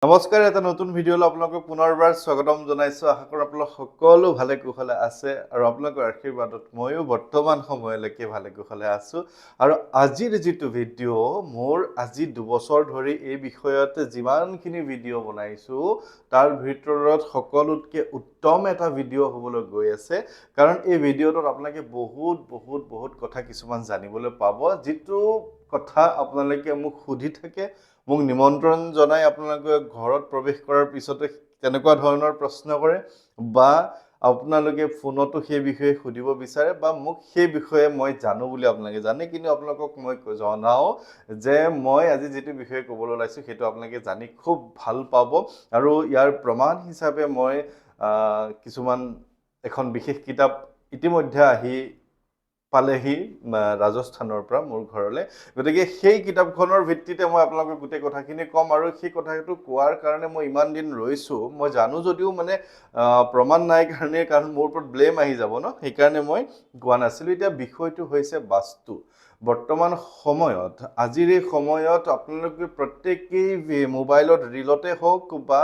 নমস্কাৰ, এটা নতুন ভিডিঅ'লৈ আপোনালোকক পুনৰবাৰ স্বাগতম জনাইছোঁ। আশা কৰোঁ আপোনালোক সকলো ভালে কুশলে আছে আৰু আপোনালোকৰ আশীৰ্বাদত ময়ো বৰ্তমান সময়লৈকে ভালে কুশলে আছোঁ। আৰু আজিৰ যিটো ভিডিঅ' মোৰ আজি 2 বছৰ ধৰি এই বিষয়ত যিমানখিনি ভিডিঅ' বনাইছোঁ তাৰ ভিতৰত সকলোতকৈ উত্তম এটা ভিডিঅ' হ'বলৈ গৈ আছে। কাৰণ এই ভিডিঅ'টোত আপোনালোকে বহুত কথা কিছুমান জানিবলৈ পাব, যিটো কথা আপোনালোকে মোক সুধি থাকে, মোক নিমন্ত্ৰণ জনাই আপোনালোকে ঘৰত প্ৰৱেশ কৰাৰ পিছতে তেনেকুৱা ধৰণৰ প্ৰশ্ন কৰে বা আপোনালোকে ফোনতো সেই বিষয়ে সুধিব বিচাৰে বা মোক সেই বিষয়ে মই জানো বুলি আপোনালোকে জানে, কিন্তু আপোনালোকক মই জনাও যে মই আজি যিটো বিষয়ে ক'বলৈ ওলাইছোঁ সেইটো আপোনালোকে জানি খুব ভাল পাব। আৰু ইয়াৰ প্ৰমাণ হিচাপে মই কিছুমান এখন বিশেষ কিতাপ ইতিমধ্যে আহি পালেহি ৰাজস্থানৰ পৰা মোৰ ঘৰলৈ। গতিকে সেই কিতাপখনৰ ভিত্তিতে মই আপোনালোকক গোটেই কথাখিনি ক'ম আৰু সেই কথাটো কোৱাৰ কাৰণে মই ইমান দিন ৰৈছোঁ। মই জানো যদিও মানে প্ৰমাণ নাই কাৰণে, কাৰণ মোৰ ওপৰত ব্লেম আহি যাব ন, সেইকাৰণে মই কোৱা নাছিলোঁ। এতিয়া বিষয়টো হৈছে বাস্তু। বৰ্তমান সময়ত, আজিৰ এই সময়ত আপোনালোকে প্ৰত্যেকেই মোবাইলত ৰিলতে হওক বা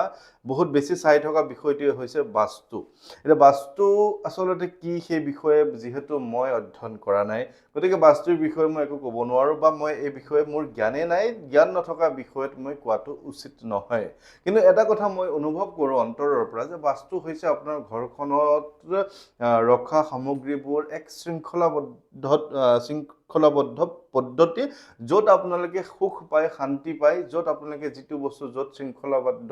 বহুত বেছি চাই থকা বিষয়টোৱে হৈছে বাস্তু। এতিয়া বাস্তু আচলতে কি সেই বিষয়ে যিহেতু মই অধ্যয়ন কৰা নাই, গতিকে বাস্তুৰ বিষয়ে মই একো ক'ব নোৱাৰোঁ বা মই এই বিষয়ে মোৰ জ্ঞানেই নাই। জ্ঞান নথকা বিষয়ত মই কোৱাটো উচিত নহয়। কিন্তু এটা কথা মই অনুভৱ কৰোঁ অন্তৰৰ পৰা যে বাস্তু হৈছে আপোনাৰ ঘৰখনত ৰখা সামগ্ৰীবোৰ এক শৃংখলাবদ্ধ পদ্ধতি, য'ত আপোনালোকে সুখ পায়, শান্তি পায়, য'ত আপোনালোকে যিটো বস্তু য'ত শৃংখলাবদ্ধ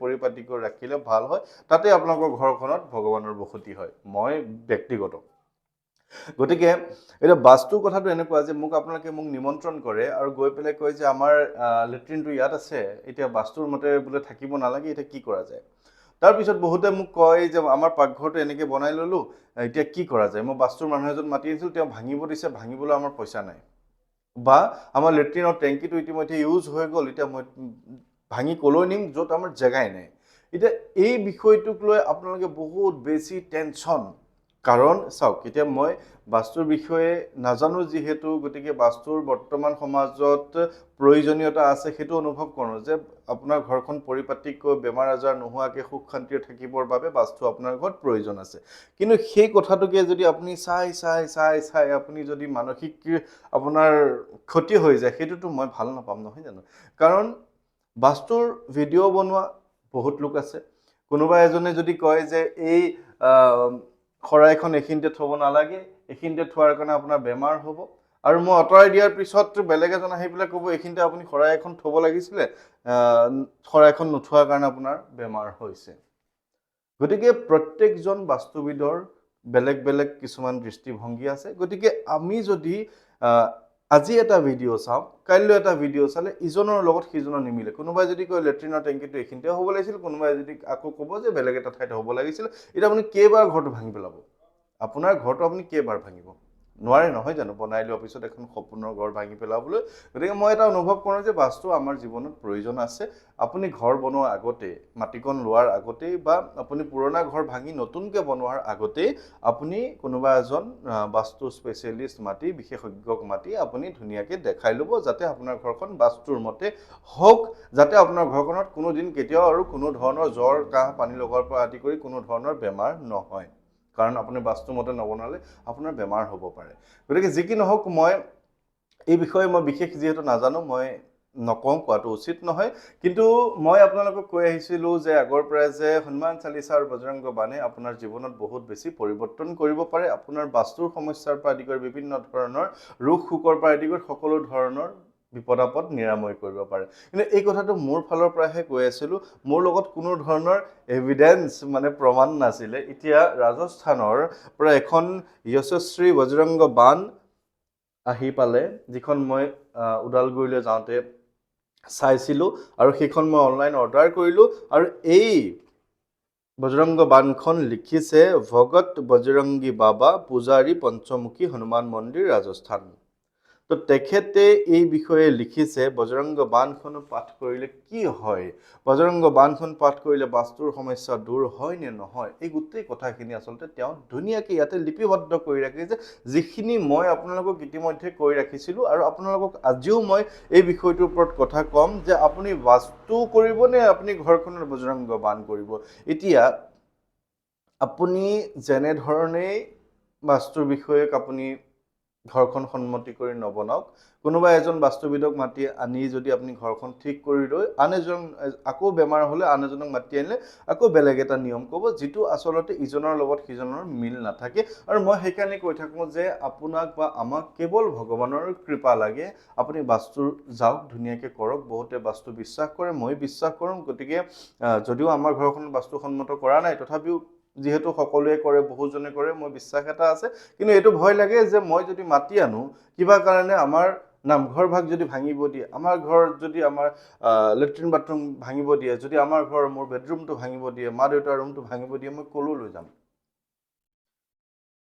পৰিপাটিকৈ ৰাখিলে ভাল হয়, তাতে আপোনালোকৰ ঘৰখনত ভগৱানৰ বসতি হয়, মই ব্যক্তিগত। গতিকে এতিয়া বাস্তুৰ কথাটো এনেকুৱা যে আপোনালোকে মোক নিমন্ত্ৰণ কৰে আৰু গৈ পেলাই কয় যে আমাৰ লেট্ৰিনটো ইয়াত আছে, এতিয়া বাস্তুৰ মতে বোলে থাকিব নালাগে, এতিয়া কি কৰা যায়? তাৰপিছত বহুতে মোক কয় যে আমাৰ পাকঘৰটো এনেকৈ বনাই ল'লোঁ, এতিয়া কি কৰা যায়? মই বাস্তুৰ মানুহ এজন মাতি আনিছিলোঁ, তেওঁ ভাঙিব দিছে, ভাঙিবলৈ আমাৰ পইচা নাই। বা আমাৰ লেট্ৰিনৰ টেংকিটো ইতিমধ্যে ইউজ হৈ গ'ল, এতিয়া মই ভাঙি ক'লৈ নিম য'ত আমাৰ জেগাই নাই। এতিয়া এই বিষয়টোক লৈ আপোনালোকে বহুত বেছি টেনশ্যন। কাৰণ চাওক, এতিয়া মই বাস্তুৰ বিষয়ে নাজানো যিহেতু, গতিকে বাস্তুৰ বৰ্তমান সমাজত প্ৰয়োজনীয়তা আছে সেইটো অনুভৱ কৰোঁ যে আপোনাৰ ঘৰখন পৰিপাটিকৈ বেমাৰ আজাৰ নোহোৱাকৈ সুখ শান্তিৰে থাকিবৰ বাবে বাস্তু আপোনাৰ ঘৰত প্ৰয়োজন আছে। কিন্তু সেই কথাটোকে যদি আপুনি চাই আপুনি যদি মানসিক আপোনাৰ ক্ষতি হৈ যায়, সেইটোতো মই ভাল নাপাম, নহয় জানো? কাৰণ বাস্তুৰ ভিডিঅ' বনোৱা বহুত লোক আছে। কোনোবা এজনে যদি কয় যে এই শৰাইখন এইখিনিতে থ'ব নালাগে, এইখিনিতে থোৱাৰ কাৰণে আপোনাৰ বেমাৰ হ'ব, আৰু মই আঁতৰাই দিয়াৰ পিছত বেলেগ এজন আহি পেলাই ক'ব এইখিনিতে আপুনি শৰাই এখন থ'ব লাগিছিলে, শৰাইখন নোথোৱাৰ কাৰণে আপোনাৰ বেমাৰ হৈছে। গতিকে প্ৰত্যেকজন বাস্তুবিদৰ বেলেগ বেলেগ কিছুমান দৃষ্টিভংগী আছে। গতিকে আমি যদি আজি এটা ভিডিঅ' চাওঁ, কাইলৈ এটা ভিডিঅ' চালে ইজনৰ লগত সিজনৰ নিমিলে। কোনোবাই যদি কয় লেট্ৰিনৰ টেংকিটো এইখিনিতে হ'ব লাগিছিল, কোনোবাই যদি আকৌ ক'ব যে বেলেগ এটা ঠাইত হ'ব লাগিছিল। এতিয়া আপুনি কেইবাৰ ঘৰটো ভাঙি পেলাব? আপোনাৰ ঘৰটো আপুনি কেইবাৰ ভাঙিব? নোৱাৰে, নহয় জানো? বনাই লোৱাৰ পিছত এখন সপোনৰ ঘৰ ভাঙি পেলাবলৈ। গতিকে মই এটা অনুভৱ কৰোঁ যে বাস্তু আমাৰ জীৱনত প্ৰয়োজন আছে। আপুনি ঘৰ বনোৱাৰ আগতেই, মাটিকণ লোৱাৰ আগতেই বা আপুনি পুৰণা ঘৰ ভাঙি নতুনকৈ বনোৱাৰ আগতেই আপুনি কোনোবা এজন বাস্তু স্পেচিয়েলিষ্ট মাতি, বিশেষজ্ঞক মাতি আপুনি ধুনীয়াকৈ দেখাই ল'ব, যাতে আপোনাৰ ঘৰখন বাস্তুৰ মতে হওক, যাতে আপোনাৰ ঘৰখনত কোনোদিন কেতিয়াও আৰু কোনো ধৰণৰ জ্বৰ, কাহ, পানী লগাৰ পৰা আদি কৰি কোনো ধৰণৰ বেমাৰ নহয়। কাৰণ আপুনি বাস্তুমতে নবনালে আপোনাৰ বেমাৰ হ'ব পাৰে। গতিকে যি কি নহওক, মই এই বিষয়ে বিশেষ যিহেতু নাজানো, মই নকওঁ, কোৱাটো উচিত নহয়। কিন্তু মই আপোনালোকক কৈ আহিছিলোঁ যে আগৰ পৰাই যে হনুমান চালিচা আৰু বজৰংগ বাণে আপোনাৰ জীৱনত বহুত বেছি পৰিৱৰ্তন কৰিব পাৰে। আপোনাৰ বাস্তুৰ সমস্যাৰ পৰা আদি কৰি বিভিন্ন ধৰণৰ ৰোগ শোকৰ পৰা আদি কৰি সকলো ধৰণৰ বিপদ আপদ নিৰাময় কৰিব পাৰে। কিন্তু এই কথাটো মোৰ ফালৰ পৰাহে কৈ আছিলোঁ, মোৰ লগত কোনো ধৰণৰ এভিডেন্স মানে প্ৰমাণ নাছিলে। এতিয়া ৰাজস্থানৰ পৰা এখন যশস্বী বজৰংগ বাণ আহি পালে, যিখন মই ওদালগুৰিলৈ যাওঁতে চাইছিলোঁ, আৰু সেইখন মই অনলাইন অৰ্ডাৰ কৰিলোঁ। আৰু এই বজৰংগ বাণখন লিখিছে ভগত বজৰংগী বাবা, পূজাৰী, পঞ্চমুখী হনুমান মন্দিৰ, ৰাজস্থান। তো তেখেতে এই বিষয়ে লিখিছে বজৰংগ বাণখন পাঠ কৰিলে কি হয়, বজৰংগ বাণখন পাঠ কৰিলে বাস্তুৰ সমস্যা দূৰ হয় নে নহয়, এই গোটেই কথাখিনি আচলতে তেওঁ ধুনীয়াকৈ ইয়াতে লিপিবদ্ধ কৰি ৰাখিছে, যিখিনি মই আপোনালোকক ইতিমধ্যে কৈ ৰাখিছিলোঁ আৰু আপোনালোকক আজিও মই এই বিষয়টোৰ ওপৰত কথা ক'ম যে আপুনি বাস্তু কৰিব নে আপুনি ঘৰখনৰ বজৰংগ বাণ কৰিব। এতিয়া আপুনি যেনেধৰণেই বাস্তুৰ বিষয়ক আপুনি ঘৰখন সন্মতি কৰি নবনাওক, কোনোবা এজন বাস্তুবিদক মাতি আনি যদি আপুনি ঘৰখন ঠিক কৰি লৈ আন এজন আকৌ বেমাৰ হ'লে আন এজনক মাতি আনিলে আকৌ বেলেগ এটা নিয়ম ক'ব, যিটো আচলতে ইজনৰ লগত সিজনৰ মিল নাথাকে। আৰু মই সেইকাৰণে কৈ থাকোঁ যে আপোনাক বা আমাক কেৱল ভগৱানৰ কৃপা লাগে, আপুনি বাস্তু যাওক ধুনীয়াকৈ কৰক। বহুতে বাস্তু বিশ্বাস কৰে, মই বিশ্বাস কৰোঁ, গতিকে যদিও আমাৰ ঘৰখনত বাস্তুসন্মত কৰা নাই, তথাপিও যিহেতু সকলোৱে কৰে, বহুজনে কৰে, মই বিশ্বাস এটা আছে। কিন্তু এইটো ভয় লাগে যে মই যদি মাতি আনো কিবা কাৰণে আমাৰ নামঘৰ ভাগ যদি ভাঙিব দিয়ে, আমাৰ ঘৰত যদি আমাৰ লেট্ৰিন বাথৰুম ভাঙিব দিয়ে, যদি আমাৰ ঘৰ মোৰ বেডৰুমটো ভাঙিব দিয়ে, মা দেউতাৰ ৰুমটো ভাঙিব দিয়ে, মই ক'লৈ লৈ যাম?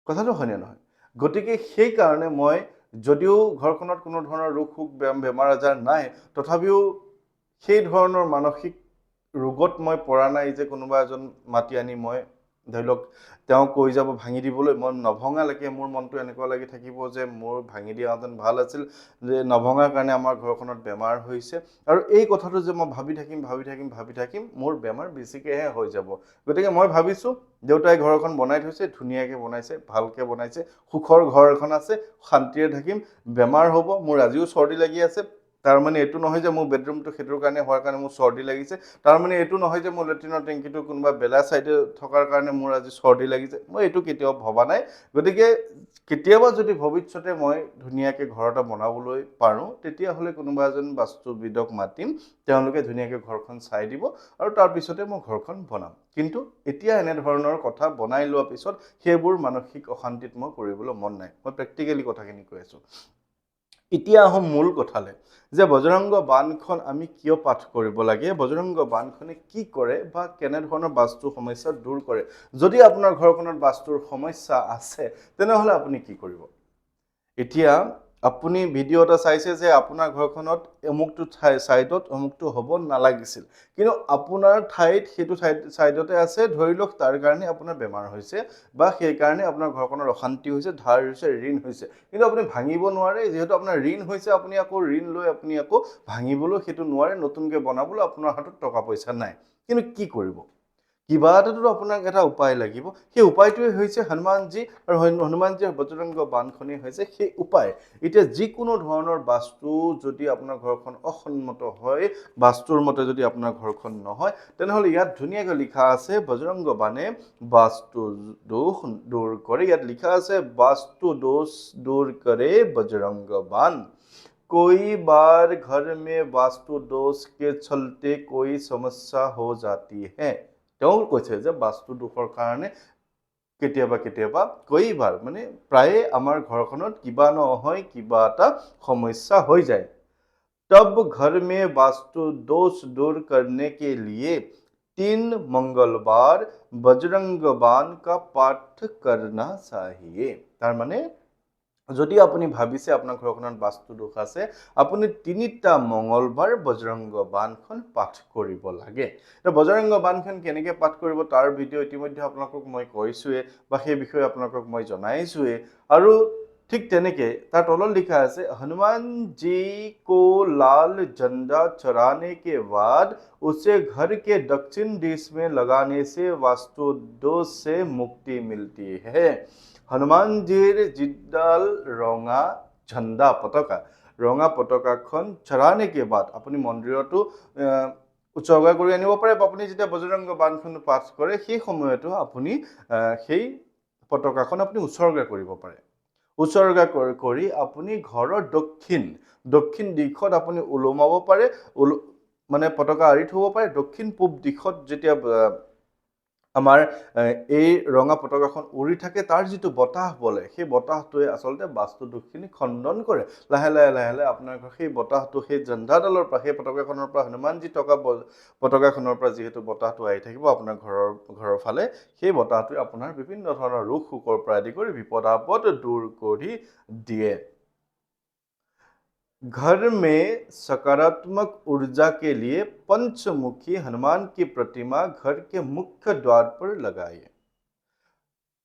কথাটো হয়নে নহয়? গতিকে সেইকাৰণে মই যদিও ঘৰখনত কোনো ধৰণৰ ৰোগ শোক বেমাৰ আজাৰ নাই, তথাপিও সেই ধৰণৰ মানসিক ৰোগত মই পৰা নাই যে কোনোবা এজন মাতি আনি মই ধৰি লওক তেওঁ কৈ যাব ভাঙি দিবলৈ, মই নভঙালৈকে মোৰ মনটো এনেকুৱা লাগি থাকিব যে মোৰ ভাঙি দিয়াহেঁতেন ভাল আছিল, যে নভঙাৰ কাৰণে আমাৰ ঘৰখনত বেমাৰ হৈছে। আৰু এই কথাটো যে মই ভাবি থাকিম মোৰ বেমাৰ বেছিকৈহে হৈ যাব। গতিকে মই ভাবিছোঁ দেউতাই ঘৰ এখন বনাই থৈছে, ধুনীয়াকৈ বনাইছে, ভালকৈ বনাইছে, সুখৰ ঘৰ এখন আছে, শান্তিৰে থাকিম। বেমাৰ হ'ব, মোৰ আজিও চৰ্দি লাগি আছে, তাৰ মানে এইটো নহয় যে মোৰ বেডৰুমটো সেইটোৰ কাৰণে হোৱাৰ কাৰণে মোৰ চৰ্দি লাগিছে, তাৰ মানে এইটো নহয় যে মোৰ লেট্ৰিনৰ টেংকিটো কোনোবা বেলা ছাইডে থকাৰ কাৰণে মোৰ আজি চৰ্দি লাগিছে, মই এইটো কেতিয়াও ভবা নাই। গতিকে কেতিয়াবা যদি ভৱিষ্যতে মই ধুনীয়াকৈ ঘৰ এটা বনাবলৈ পাৰোঁ, তেতিয়াহ'লে কোনোবা এজন বাস্তুবিদক মাতিম, তেওঁলোকে ধুনীয়াকৈ ঘৰখন চাই দিব আৰু তাৰপিছতে মই ঘৰখন বনাম। কিন্তু এতিয়া এনেধৰণৰ কথা বনাই লোৱাৰ পিছত সেইবোৰ মানসিক অশান্তিত মই কৰিবলৈ মন নাই। মই প্ৰেক্টিকেলি কথাখিনি কৈ আছোঁ। এতিয়া আহোঁ মূল কথালৈ, যে বজৰংগ বাণখন আমি কিয় পাঠ কৰিব লাগে, বজৰংগ বাণখনে কি কৰে বা কেনেধৰণৰ বাস্তু সমস্যা দূৰ কৰে। যদি আপোনাৰ ঘৰখনত বাস্তুৰ সমস্যা আছে, তেনেহ'লে আপুনি কি কৰিব? এতিয়া আপুনি ভিডিঅ' এটা চাইছে যে আপোনাৰ ঘৰখনত অমুকটো ছাইডত অমুকটো হ'ব নালাগিছিল, কিন্তু আপোনাৰ ঠাইত সেইটো ছাইডতে আছে, ধৰি লওক তাৰ কাৰণে আপোনাৰ বেমাৰ হৈছে বা সেইকাৰণে আপোনাৰ ঘৰখনৰ অশান্তি হৈছে, ধাৰ হৈছে, ঋণ হৈছে, কিন্তু আপুনি ভাঙিব নোৱাৰে। যিহেতু আপোনাৰ ঋণ হৈছে, আপুনি আকৌ ঋণ লৈ আপুনি আকৌ ভাঙিবলৈ সেইটো নোৱাৰে, নতুনকৈ বনাবলৈ আপোনাৰ হাতত টকা পইচা নাই। কিন্তু কি কৰিব? কিবা এটাতো আপোনাক এটা উপায় লাগিব। সেই উপায়টোৱে হৈছে হনুমানজী, আৰু হনুমানজীৰ বজৰংগ বাণখনেই হৈছে সেই উপায়। এতিয়া যিকোনো ধৰণৰ বাস্তু যদি আপোনাৰ ঘৰখন অসন্মত হয়, বাস্তুৰ মতে যদি আপোনাৰ ঘৰখন নহয়, তেনেহ'লে ইয়াত ধুনীয়াকৈ লিখা আছে বজৰংগ বাণে বাস্তু দোষ দূৰ কৰে। ইয়াত লিখা আছে বাস্তু দোষ দূৰ কৰে বজৰংগ বাণ। कोई बार घर में वास्तु दोष के चलते कोई समस्या हो जाती है। তেওঁ কৈছে যে বাস্তু দোষৰ কাৰণে কেতিয়াবা কইবাৰ মানে প্ৰায়ে আমাৰ ঘৰখনত কিবা নহয় কিবা এটা সমস্যা হৈ যায়। तब घर में वास्तु दोष दूर करने के लिए 3 मंगलवार बजरंग बाण का पाठ करना चाहिए। তাৰ মানে যদি আপুনি ভাবিছে আপোনাৰ ঘৰখনত বাস্তু দোষ আছে, আপুনি 3টা মঙ্গলবাৰ বজৰংগ বাণখন পাঠ কৰিব লাগে। তো বজৰংগ বাণখন কেনেকৈ পাঠ কৰিব তাৰ ভিডিঅ' ইতিমধ্যে আপোনালোকক মই কৈছোঁৱে বা সেই বিষয়ে আপোনালোকক মই জনাইছোঁৱে। আৰু ঠিক তেনেকৈ তাৰ তলত লিখা আছে हनुमान जी को लाल झंडा चढ़ाने के बाद उसे घर के दक्षिण दिश में लगाने से वास्तु दोष से मुक्ति मिलती है। হনুমানজীৰ যিডাল ৰঙা ঝণ্ডা পতাকা, ৰঙা পতাকাখন চঢ়ানে কে বাদ আপুনি মন্দিৰতো উৎসৰ্গা কৰি আনিব পাৰে, বা আপুনি যেতিয়া বজৰংগ বাণখন পাঠ কৰে সেই সময়তো আপুনি সেই পতাকাখন আপুনি উৎসৰ্গা কৰিব পাৰে। উৎসৰ্গা কৰি আপুনি ঘৰৰ দক্ষিণ দিশত আপুনি ওলোমাব পাৰে, মানে পতাকা আঁৰি থ'ব পাৰে। দক্ষিণ পূব দিশত যেতিয়া আমাৰ এই ৰঙা পতাকাখন উৰি থাকে, তাৰ যিটো বতাহ বলে, সেই বতাহটোৱে আচলতে বাস্তু দোষখিনি খণ্ডন কৰে। লাহে লাহে আপোনাৰ সেই বতাহটো সেই ঝণ্ডাডালৰ পৰা, সেই পতাকাখনৰ পৰা, হনুমানজী থকা পতাকাখনৰ পৰা যিহেতু বতাহটো আহি থাকিব আপোনাৰ ঘৰৰ ফালে, সেই বতাহটোৱে আপোনাৰ বিভিন্ন ধৰণৰ ৰোগ শোকৰ পৰা আদি কৰি বিপদ আপদ দূৰ কৰি দিয়ে। घर में सकारात्मक ऊर्जा के लिए पंचमुखी हनुमान की प्रतिमा घर के मुख्य द्वार पर लगाइए।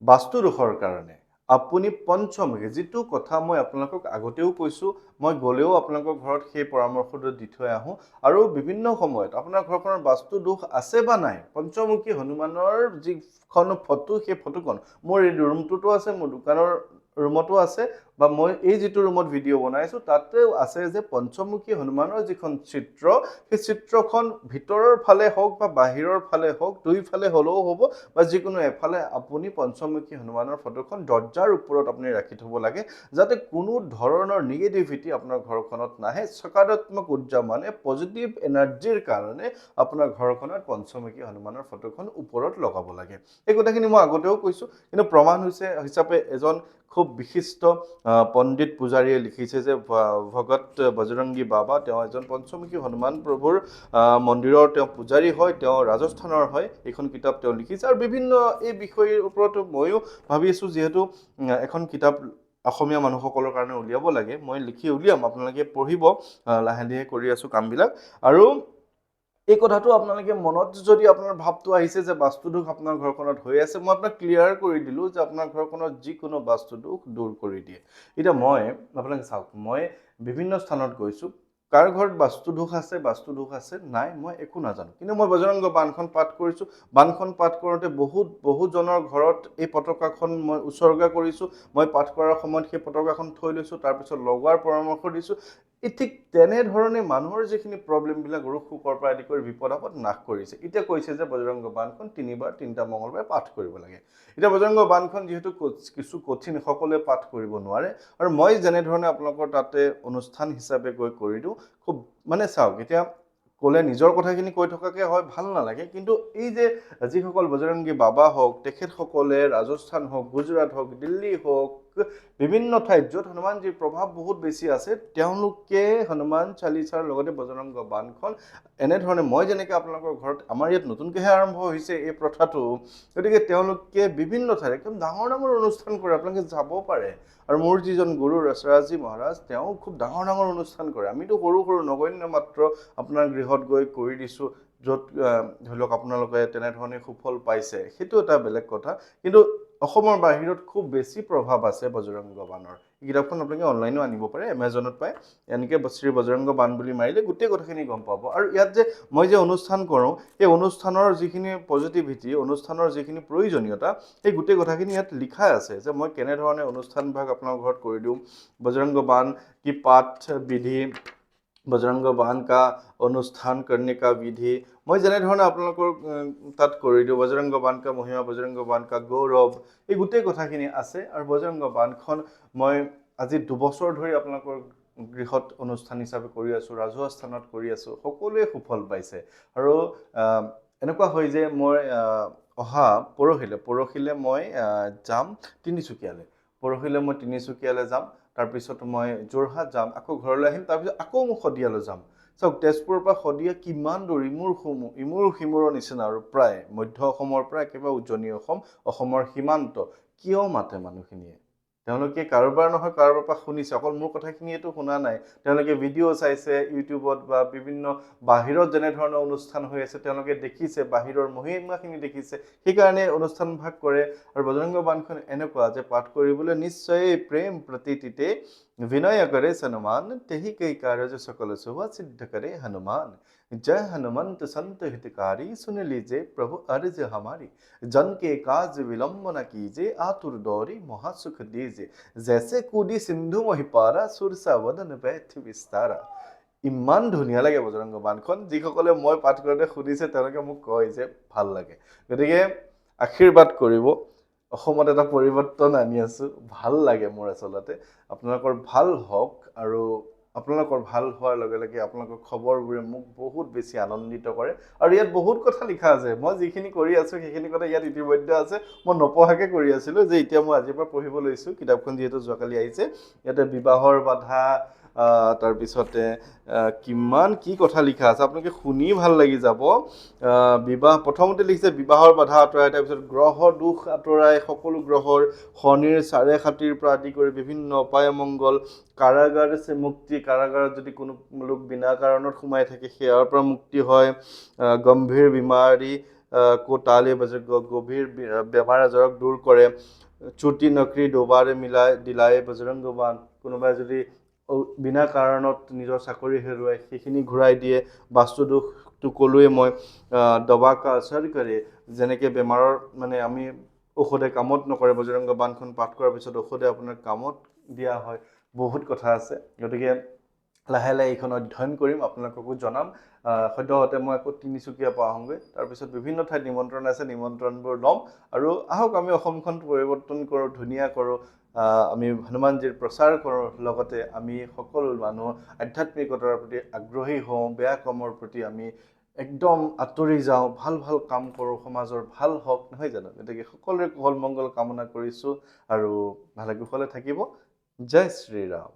বাস্তুদোষৰ কাৰণে আপুনি পঞ্চমুখী, যিটো কথা মই আপোনালোকক আগতেও কৈছোঁ, মই গ'লেও আপোনালোকৰ ঘৰত সেই পৰামৰ্শটো দি থৈ আহোঁ। আৰু বিভিন্ন সময়ত আপোনাৰ ঘৰখনৰ বাস্তু দোষ আছে বা নাই, পঞ্চমুখী হনুমানৰ যিখন ফটো, সেই ফটোখন মোৰ এই ৰুমটোতো আছে, মোৰ দোকানৰ ৰুমতো আছে, বা মই এই যিটো ৰুমত ভিডিঅ' বনাইছোঁ তাতেও আছে, যে পঞ্চমুখী হনুমানৰ যিখন চিত্ৰ, সেই চিত্ৰখন ভিতৰৰ ফালে হওক বা বাহিৰৰ ফালে হওক, দুইফালে হ'লেও হ'ব, বা যিকোনো এফালে আপুনি পঞ্চমুখী হনুমানৰ ফটোখন দৰ্জাৰ ওপৰত আপুনি ৰাখি থ'ব লাগে, যাতে কোনো ধৰণৰ নিগেটিভিটি আপোনাৰ ঘৰখনত নাহে। সকাৰাত্মক উৰ্জা মানে পজিটিভ এনাৰ্জিৰ কাৰণে আপোনাৰ ঘৰখনত পঞ্চমুখী হনুমানৰ ফটোখন ওপৰত লগাব লাগে। এই কথাখিনি মই আগতেও কৈছোঁ, কিন্তু প্ৰমাণ হিচাপে এজন খুব বিশিষ্ট পণ্ডিত পূজাৰীয়ে লিখিছে যে ভগত বজৰংগী বাবা, তেওঁ এজন পঞ্চমুখী হনুমান প্ৰভুৰ মন্দিৰৰ তেওঁ পূজাৰী হয়, তেওঁ ৰাজস্থানৰ হয়। এইখন কিতাপ তেওঁ লিখিছে, আৰু বিভিন্ন এই বিষয়ৰ ওপৰত ময়ো ভাবি আছোঁ, যিহেতু এখন কিতাপ অসমীয়া মানুহসকলৰ কাৰণে উলিয়াব লাগে, মই লিখি উলিয়াম, আপোনালোকে পঢ়িব, লাহে লাহে কৰি আছোঁ কামবিলাক। আৰু এই কথাটো আপোনালোকে মনত যদি আপোনাৰ ভাৱটো আহিছে যে বাস্তুদোষ আপোনাৰ ঘৰখনত হৈ আছে, মই আপোনাক ক্লিয়াৰ কৰি দিলোঁ যে আপোনাৰ ঘৰখনত যিকোনো বাস্তুদোষ দূৰ কৰি দিয়ে। এতিয়া মই আপোনালোকে চাওক, মই বিভিন্ন স্থানত গৈছোঁ, কাৰ ঘৰত বাস্তুদোষ আছে নাই মই একো নাজানো, কিন্তু মই বজৰংগ বাণখন পাঠ কৰিছোঁ। বাণখন পাঠ কৰোঁতে বহুজনৰ ঘৰত এই পতাকাখন মই উৎসৰ্গা কৰিছোঁ। মই পাঠ কৰাৰ সময়ত সেই পতাকাখন থৈ লৈছোঁ, তাৰপিছত লগোৱাৰ পৰামৰ্শ দিছোঁ। ঠিক তেনেধৰণে মানুহৰ যিখিনি প্ৰব্লেমবিলাক, ৰোগ শোকৰ পৰা আদি কৰি বিপদ আপদ নাশ কৰিছে। এতিয়া কৈছে যে বজৰংগ বাণখন 3 মঙলবাৰে পাঠ কৰিব লাগে। এতিয়া বজৰংগ বাণখন যিহেতু কিছু কঠিন, সকলোৱে পাঠ কৰিব নোৱাৰে, আৰু মই যেনেধৰণে আপোনালোকৰ তাতে অনুষ্ঠান হিচাপে গৈ কৰি দিওঁ, খুব মানে চাওক, এতিয়া ক'লে নিজৰ কথাখিনি কৈ থকাকে হয়, ভাল নালাগে, কিন্তু এই যে যিসকল বজৰংগী বাবা হওক, তেখেতসকলে ৰাজস্থান হওক, গুজৰাট হওক, দিল্লী হওক, বিভিন্ন ঠাইত য'ত হনুমানজীৰ প্ৰভাৱ বহুত বেছি আছে, তেওঁলোকে হনুমান চালিচাৰ লগতে বজৰংগ বাণখন এনেধৰণে, মই যেনেকৈ আপোনালোকৰ ঘৰত, আমাৰ ইয়াত নতুনকৈহে আৰম্ভ হৈছে এই প্ৰথাটো, গতিকে তেওঁলোকে বিভিন্ন ঠাইত একদম ডাঙৰ ডাঙৰ অনুষ্ঠান কৰে, আপোনালোকে যাব পাৰে। আৰু মোৰ যিজন গুৰু ৰসৰাজী মহাৰাজ, তেওঁ খুব ডাঙৰ ডাঙৰ অনুষ্ঠান কৰে। আমিতো সৰু সৰু নগণ্য মাত্ৰ আপোনাৰ গৃহত গৈ কৰি দিছোঁ, য'ত ধৰি লওক আপোনালোকে তেনেধৰণে সুফল পাইছে, সেইটো এটা বেলেগ কথা। কিন্তু অসমৰ বাহিৰত খুব বেছি প্ৰভাৱ আছে বজৰংগ বাণৰ। এই কিতাপখন আপোনালোকে অনলাইনো আনিব পাৰে, এমাজনত পায়, এনেকৈ শ্ৰী বজৰংগ বাণ বুলি মাৰিলে গোটেই কথাখিনি গম পাব। আৰু ইয়াত যে মই যে অনুষ্ঠান কৰোঁ, সেই অনুষ্ঠানৰ যিখিনি পজিটিভিটি, অনুষ্ঠানৰ যিখিনি প্ৰয়োজনীয়তা, সেই গোটেই কথাখিনি ইয়াত লিখা আছে, যে মই কেনেধৰণে অনুষ্ঠানভাগ আপোনাৰ ঘৰত কৰি দিওঁ, বজৰংগ বাণ কি পাঠ বিধি, বজৰংগ বাণ কা অনুষ্ঠান करने का विधि, মই যেনেধৰণে আপোনালোকৰ তাত কৰি দিওঁ, বজৰংগ বাণ কা মহিমা, বজৰংগ বাণ কা গৌৰৱ, এই গোটেই কথাখিনি আছে। আৰু বজৰংগ বাণখন মই আজি 2 বছৰ ধৰি আপোনালোকৰ গৃহত অনুষ্ঠান হিচাপে কৰি আছোঁ, ৰাজহুৱা স্থানত কৰি আছোঁ, সকলোৱে সুফল পাইছে। আৰু এনেকুৱা হয় যে মই অহা পৰহিলে মই যাম তিনিচুকীয়ালৈ, পৰহিলে মই তিনিচুকীয়ালৈ যাম, তাৰপিছত মই যোৰহাট যাম, আকৌ ঘৰলৈ আহিম, তাৰপিছত আকৌ মই শদিয়ালৈ যাম। চাওক, তেজপুৰৰ পৰা শদিয়া কিমান দূৰ, ইমূৰ সিমূৰৰ নিচিনা, আৰু প্ৰায় মধ্য অসমৰ পৰা একেবাৰে উজনি অসমৰ সীমান্ত। কিয় মাতে মানুহখিনিয়ে? তেওঁলোকে কাৰোবাৰ নহয় কাৰোবাৰ পৰা শুনিছে, অকল মোৰ কথাখিনিয়েতো শুনা নাই, তেওঁলোকে ভিডিঅ' চাইছে ইউটিউবত, বা বিভিন্ন বাহিৰত যেনেধৰণৰ অনুষ্ঠান হৈ আছে তেওঁলোকে দেখিছে, বাহিৰৰ মহিমাখিনি দেখিছে, সেইকাৰণে অনুষ্ঠানভাগ কৰে। আৰু বজৰংগ বাণখন এনেকুৱা যে পাঠ কৰিবলৈ নিশ্চয় প্ৰেম প্ৰতীতিতে विनय करे सनुमान, तेहि कई कार्य सकल शुभ सिद्ध करे हनुमान। जय हनुमंत संत हितकारी, सुन लीजे प्रभु अर्ज हमारी। जन के काज विलंब न कीजे, आतुर दौरी महासुख दीजे। जैसे कूदी सिंधु महिपारा, सुरसा वदन बैठ विस्तारा। ইমান ধুনীয়া লাগে বজৰংগ বাণখন, যিসকলে মই পাঠ কৰোঁতে শুনিছে তেওঁলোকে মোক কয় যে ভাল লাগে। গতিকে আশীৰ্বাদ কৰিব, অসমত এটা পৰিৱৰ্তন আনি আছোঁ, ভাল লাগে মোৰ আচলতে। আপোনালোকৰ ভাল হওক, আৰু আপোনালোকৰ ভাল হোৱাৰ লগে লগে আপোনালোকৰ খবৰবোৰে মোক বহুত বেছি আনন্দিত কৰে। আৰু ইয়াত বহুত কথা লিখা আছে, মই যিখিনি কৰি আছোঁ সেইখিনি কথা ইয়াত ইতিমধ্যে আছে, মই নপঢ়াকৈ কৰি আছিলোঁ, যে এতিয়া মই আজিৰ পৰা পঢ়িব লৈছোঁ। কিতাপখন যিহেতু যোৱাকালি আহিছে, ইয়াতে বিবাহৰ বাধা, তাৰপিছতে কিমান কি কথা লিখা আছে আপোনালোকে শুনি ভাল লাগি যাব। বিবাহ প্ৰথমতে লিখিছে বিবাহৰ বাধা আঁতৰাই, তাৰপিছত গ্ৰহ দোষ আঁতৰাই, সকলো গ্ৰহৰ শনিৰ চাৰে খাতিৰ পৰা আদি কৰি বিভিন্ন অপায় মংগল, কাৰাগাৰ আছে মুক্তি, কাৰাগাৰত যদি কোনো লোক বিনা কাৰণত সোমাই থাকে সেয়াৰ পৰা মুক্তি হয়, গম্ভীৰ বিমাৰী কোটালি গভীৰ বেমাৰ আজাৰক দূৰ কৰে, চুটি নকৰি দুবাৰে মিলাই দিলাই বজৰংগ বান, কোনোবাই যদি বিনা কাৰণত নিজৰ চাকৰি হেৰুৱাই সেইখিনি ঘূৰাই দিয়ে, বাস্তু দোষটো ক'লোৱে মই, দবা কা আচৰ কৰে, যেনেকৈ বেমাৰৰ মানে আমি ঔষধে কামত নকৰে, বজৰংগ বানখন পাঠ কৰাৰ পিছত ঔষধে আপোনাৰ কামত দিয়া হয়, বহুত কথা আছে। গতিকে লাহে লাহে এইখন অধ্যয়ন কৰিম, আপোনালোককো জনাম। সদ্যহতে মই আকৌ তিনিচুকীয়া পৰা আহোঁগৈ, তাৰপিছত বিভিন্ন ঠাইত নিমন্ত্ৰণ আছে, নিমন্ত্ৰণবোৰ ল'ম আৰু আহক আমি অসমখন পৰিৱৰ্তন কৰোঁ, ধুনীয়া কৰোঁ, আমি হনুমানজীৰ প্ৰচাৰ কৰোঁ, লগতে আমি সকলো মানুহ আধ্যাত্মিকতাৰ প্ৰতি আগ্ৰহী হওঁ, বেয়া কামৰ প্ৰতি আমি একদম আঁতৰি যাওঁ, ভাল ভাল কাম কৰোঁ, সমাজৰ ভাল হওক, নহয় জানো? গতিকে সকলোৰে কুশল মংগল কামনা কৰিছোঁ আৰু ভালে কুশলে থাকিব। জয় শ্ৰীৰাম।